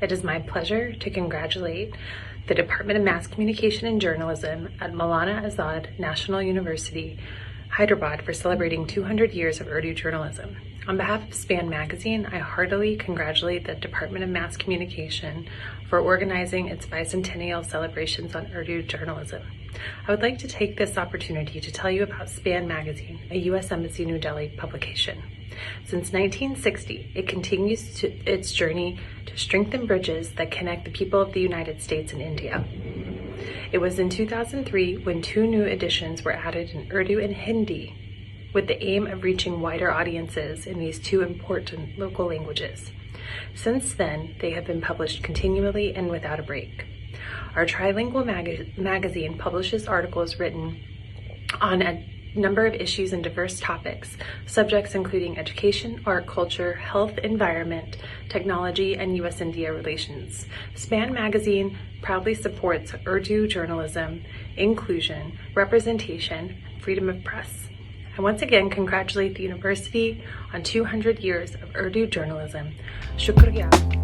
It is my pleasure to congratulate the Department of Mass Communication and Journalism at Maulana Azad National University, Hyderabad, for celebrating 200 years of Urdu journalism. On behalf of SPAN Magazine, I heartily congratulate the Department of Mass Communication for organizing its bicentennial celebrations on Urdu journalism. I would like to take this opportunity to tell you about SPAN Magazine, a U.S. Embassy New Delhi publication. Since 1960, it continues its journey to strengthen bridges that connect the people of the United States and India. It was in 2003 when 2 new editions were added in Urdu and Hindi, with the aim of reaching wider audiences in these 2 important local languages. Since then, they have been published continually and without a break. Our trilingual magazine publishes articles written on a number of issues and diverse topics, subjects including education, art, culture, health, environment, technology, and U.S.-India relations. SPAN Magazine proudly supports Urdu journalism, inclusion, representation, and freedom of press. I once again congratulate the university on 200 years of Urdu journalism. Shukriya.